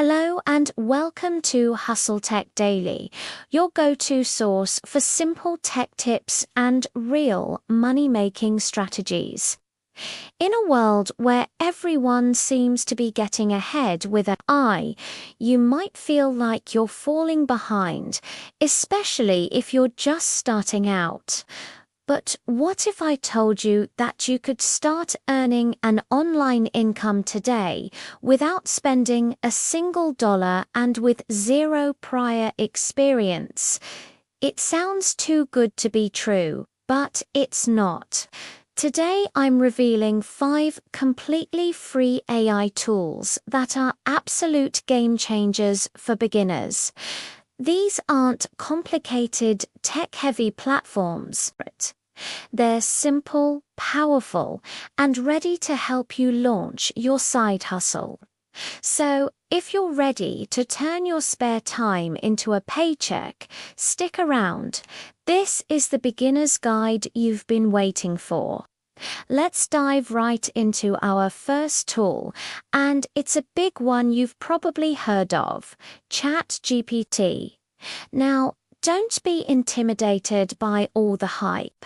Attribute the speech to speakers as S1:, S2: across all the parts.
S1: Hello and welcome to HustleTech Daily, your go-to source for simple tech tips and real money-making strategies. In a world where everyone seems to be getting ahead with an eye, you might feel like you're falling behind, especially if you're just starting out. But what if I told you that you could start earning an online income today without spending a single dollar and with zero prior experience? It sounds too good to be true, but it's not. Today I'm revealing 5 completely free AI tools that are absolute game changers for beginners. These aren't complicated, tech-heavy platforms. They're simple, powerful, and ready to help you launch your side hustle. So, if you're ready to turn your spare time into a paycheck, stick around. This is the beginner's guide you've been waiting for. Let's dive right into our first tool, and it's a big one you've probably heard of, ChatGPT. Now, don't be intimidated by all the hype.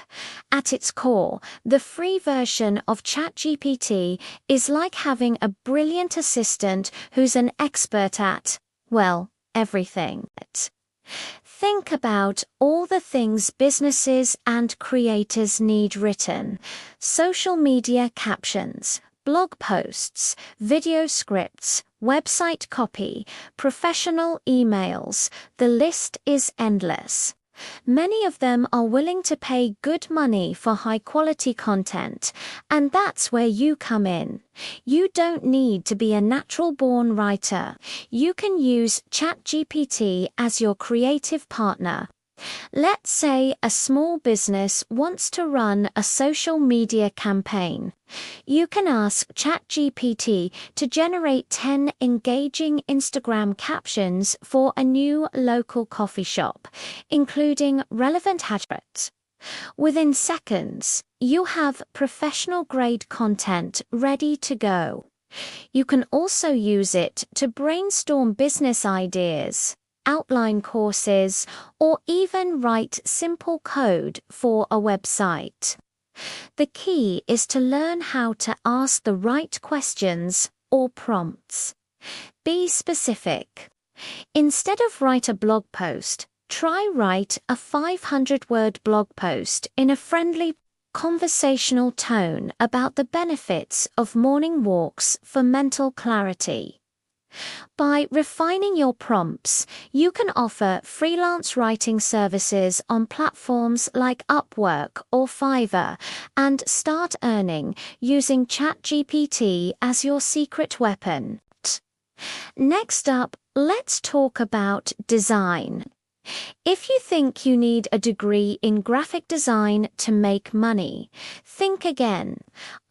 S1: At its core, the free version of ChatGPT is like having a brilliant assistant who's an expert at, well, everything. Think about all the things businesses and creators need written: social media captions, blog posts, video scripts, website copy, professional emails. The list is endless. Many of them are willing to pay good money for high-quality content, and that's where you come in. You don't need to be a natural-born writer. You can use ChatGPT as your creative partner. Let's say a small business wants to run a social media campaign. You can ask ChatGPT to generate 10 engaging Instagram captions for a new local coffee shop, including relevant hashtags. Within seconds, you have professional-grade content ready to go. You can also use it to brainstorm business ideas, outline courses, or even write simple code for a website. The key is to learn how to ask the right questions or prompts. Be specific. Instead of write a blog post, try write a 500-word blog post in a friendly, conversational tone about the benefits of morning walks for mental clarity. By refining your prompts, you can offer freelance writing services on platforms like Upwork or Fiverr and start earning using ChatGPT as your secret weapon. Next up, let's talk about design. If you think you need a degree in graphic design to make money, think again.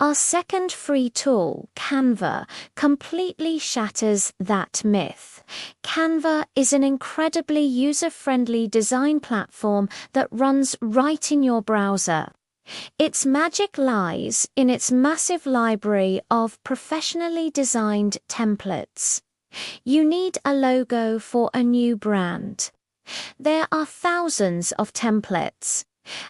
S1: Our second free tool, Canva, completely shatters that myth. Canva is an incredibly user-friendly design platform that runs right in your browser. Its magic lies in its massive library of professionally designed templates. You need a logo for a new brand. There are thousands of templates.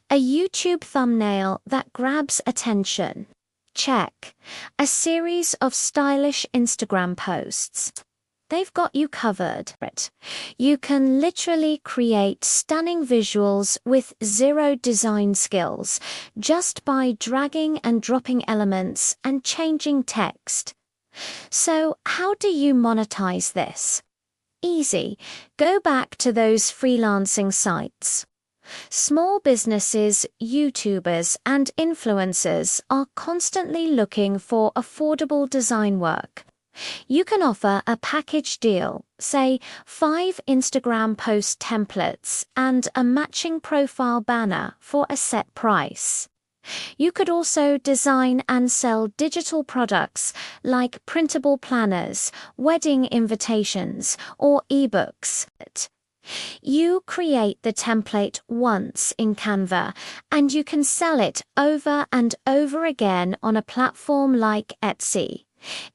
S1: A YouTube thumbnail that grabs attention. Check. A series of stylish Instagram posts. They've got you covered. You can literally create stunning visuals with zero design skills, just by dragging and dropping elements and changing text. So, how do you monetize this? Easy. Go back to those freelancing sites. Small businesses, YouTubers, and influencers are constantly looking for affordable design work. You can offer a package deal, say 5 Instagram post templates and a matching profile banner for a set price. You could also design and sell digital products like printable planners, wedding invitations, or ebooks. You create the template once in Canva, and you can sell it over and over again on a platform like Etsy.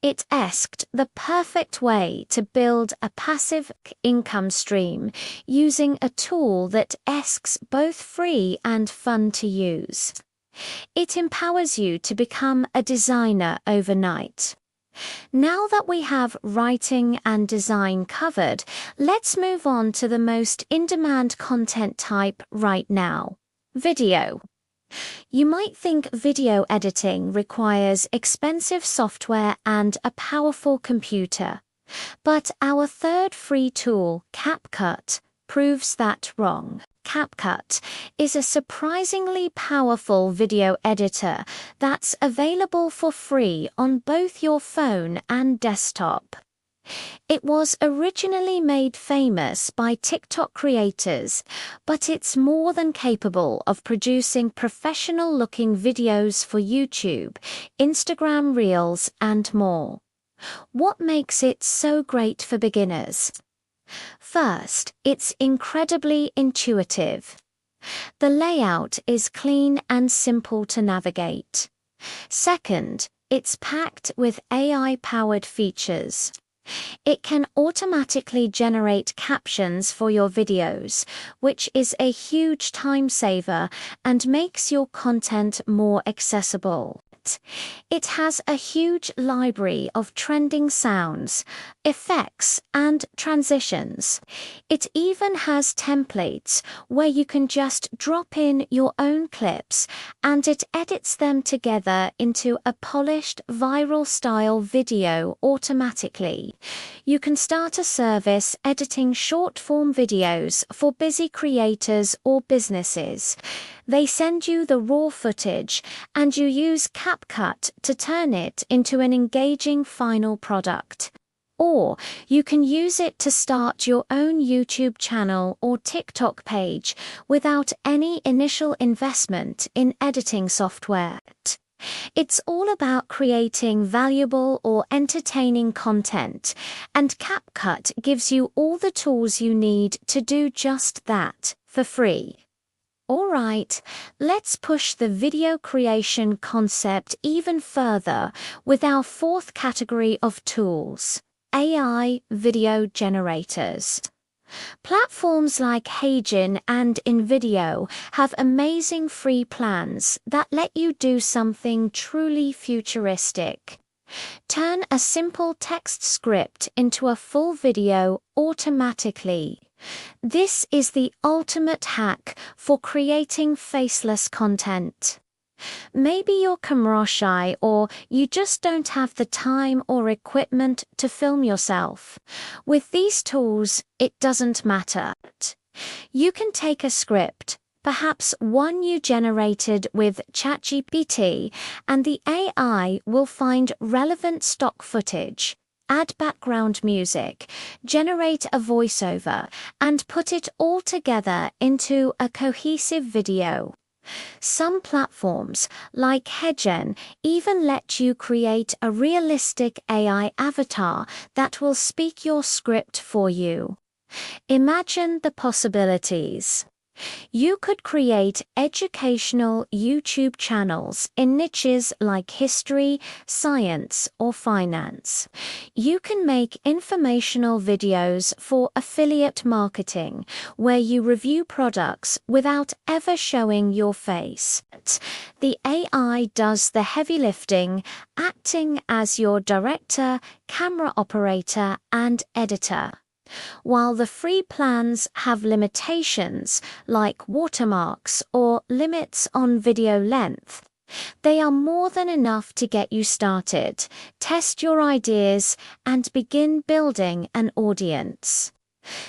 S1: It asked the perfect way to build a passive income stream using a tool that asks both free and fun to use. It empowers you to become a designer overnight. Now that we have writing and design covered, let's move on to the most in-demand content type right now: video. You might think video editing requires expensive software and a powerful computer, but our third free tool, CapCut, proves that wrong. CapCut is a surprisingly powerful video editor that's available for free on both your phone and desktop. It was originally made famous by TikTok creators, but it's more than capable of producing professional-looking videos for YouTube, Instagram Reels, and more. What makes it so great for beginners? First, it's incredibly intuitive. The layout is clean and simple to navigate. Second, it's packed with AI-powered features. It can automatically generate captions for your videos, which is a huge time saver and makes your content more accessible. It has a huge library of trending sounds, effects, and transitions. It even has templates where you can just drop in your own clips and it edits them together into a polished, viral-style video automatically. You can start a service editing short-form videos for busy creators or businesses. They send you the raw footage, and you use CapCut to turn it into an engaging final product. Or you can use it to start your own YouTube channel or TikTok page without any initial investment in editing software. It's all about creating valuable or entertaining content, and CapCut gives you all the tools you need to do just that for free. Alright, let's push the video creation concept even further with our fourth category of tools: AI video generators. Platforms like HeyGen and InVideo have amazing free plans that let you do something truly futuristic. Turn a simple text script into a full video automatically. This is the ultimate hack for creating faceless content. Maybe you're camera shy or you just don't have the time or equipment to film yourself. With these tools, it doesn't matter. You can take a script, perhaps one you generated with ChatGPT, and the AI will find relevant stock footage, add background music, generate a voiceover, and put it all together into a cohesive video. Some platforms, like HeyGen, even let you create a realistic AI avatar that will speak your script for you. Imagine the possibilities. You could create educational YouTube channels in niches like history, science, or finance. You can make informational videos for affiliate marketing, where you review products without ever showing your face. The AI does the heavy lifting, acting as your director, camera operator, and editor. While the free plans have limitations like watermarks or limits on video length, they are more than enough to get you started, test your ideas, and begin building an audience.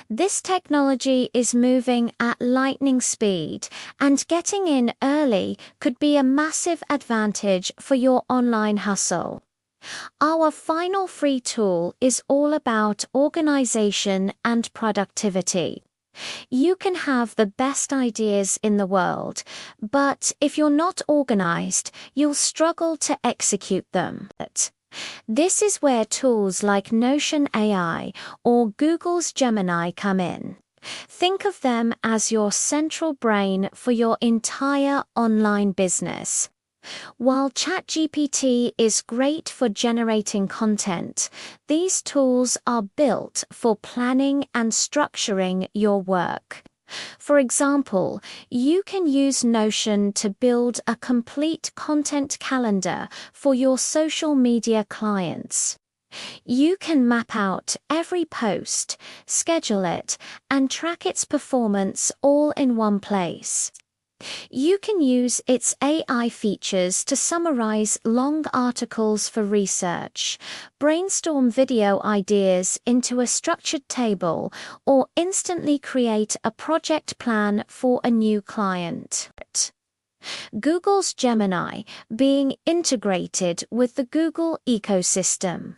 S1: This technology is moving at lightning speed, and getting in early could be a massive advantage for your online hustle. Our final free tool is all about organization and productivity. You can have the best ideas in the world, but if you're not organized, you'll struggle to execute them. This is where tools like Notion AI or Google's Gemini come in. Think of them as your central brain for your entire online business. While ChatGPT is great for generating content, these tools are built for planning and structuring your work. For example, you can use Notion to build a complete content calendar for your social media clients. You can map out every post, schedule it, and track its performance all in one place. You can use its AI features to summarize long articles for research, brainstorm video ideas into a structured table, or instantly create a project plan for a new client. Google's Gemini, being integrated with the Google ecosystem,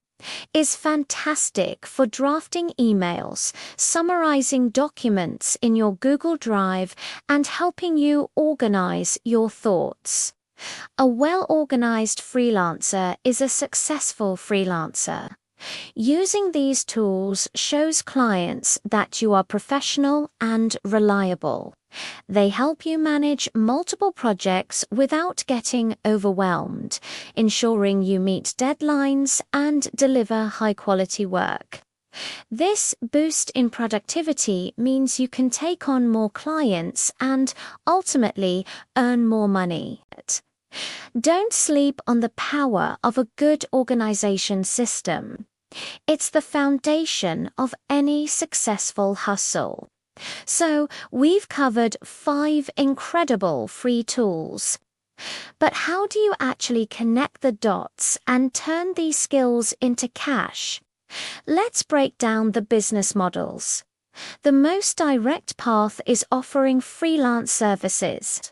S1: is fantastic for drafting emails, summarizing documents in your Google Drive, and helping you organize your thoughts. A well-organized freelancer is a successful freelancer. Using these tools shows clients that you are professional and reliable. They help you manage multiple projects without getting overwhelmed, ensuring you meet deadlines and deliver high-quality work. This boost in productivity means you can take on more clients and ultimately earn more money. Don't sleep on the power of a good organization system. It's the foundation of any successful hustle. So, we've covered 5 incredible free tools. But how do you actually connect the dots and turn these skills into cash? Let's break down the business models. The most direct path is offering freelance services.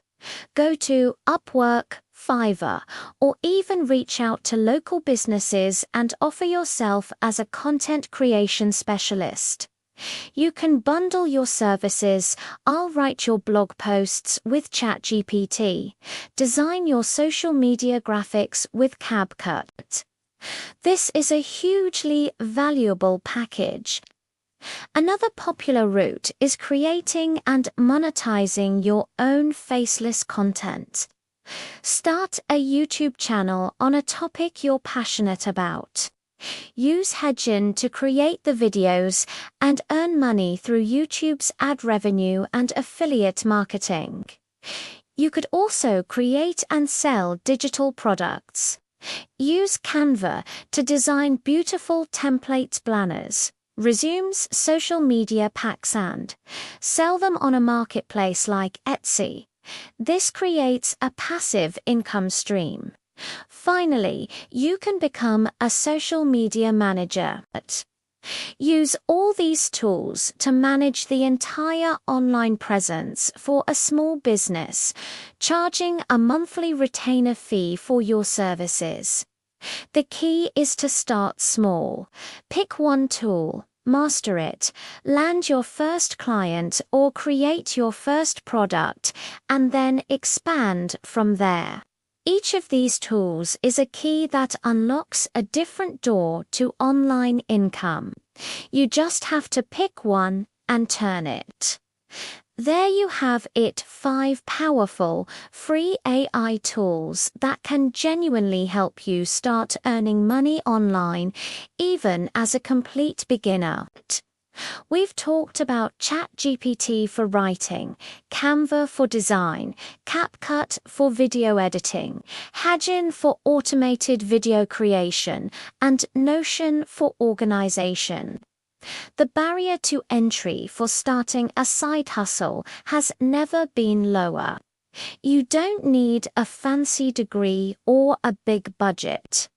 S1: Go to Upwork, Fiverr, or even reach out to local businesses and offer yourself as a content creation specialist. You can bundle your services. I'll write your blog posts with ChatGPT, design your social media graphics with CapCut. This is a hugely valuable package. Another popular route is creating and monetizing your own faceless content. Start a YouTube channel on a topic you're passionate about. Use Hedgen to create the videos and earn money through YouTube's ad revenue and affiliate marketing. You could also create and sell digital products. Use Canva to design beautiful template planners, resumes, social media packs, and sell them on a marketplace like Etsy. This creates a passive income stream. Finally, you can become a social media manager. Use all these tools to manage the entire online presence for a small business, charging a monthly retainer fee for your services. The key is to start small. Pick one tool, master it, land your first client or create your first product, and then expand from there. Each of these tools is a key that unlocks a different door to online income. You just have to pick one and turn it. There you have it, 5 powerful, free AI tools that can genuinely help you start earning money online, even as a complete beginner. We've talked about ChatGPT for writing, Canva for design, CapCut for video editing, Hedgen for automated video creation, and Notion for organization. The barrier to entry for starting a side hustle has never been lower. You don't need a fancy degree or a big budget.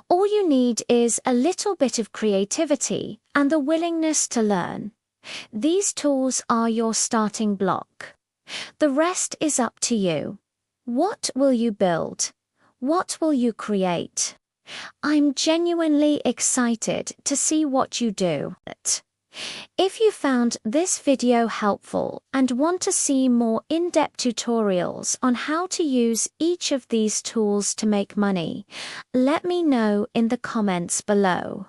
S1: All you need is a little bit of creativity and the willingness to learn. These tools are your starting block. The rest is up to you. What will you build? What will you create? I'm genuinely excited to see what you do. If you found this video helpful and want to see more in-depth tutorials on how to use each of these tools to make money, let me know in the comments below.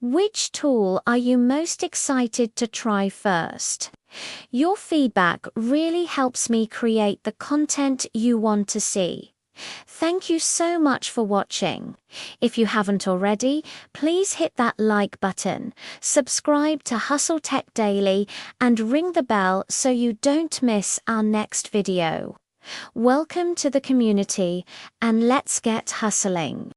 S1: Which tool are you most excited to try first? Your feedback really helps me create the content you want to see. Thank you so much for watching. If you haven't already, please hit that like button, subscribe to HustleTech Daily, and ring the bell so you don't miss our next video. Welcome to the community, and let's get hustling.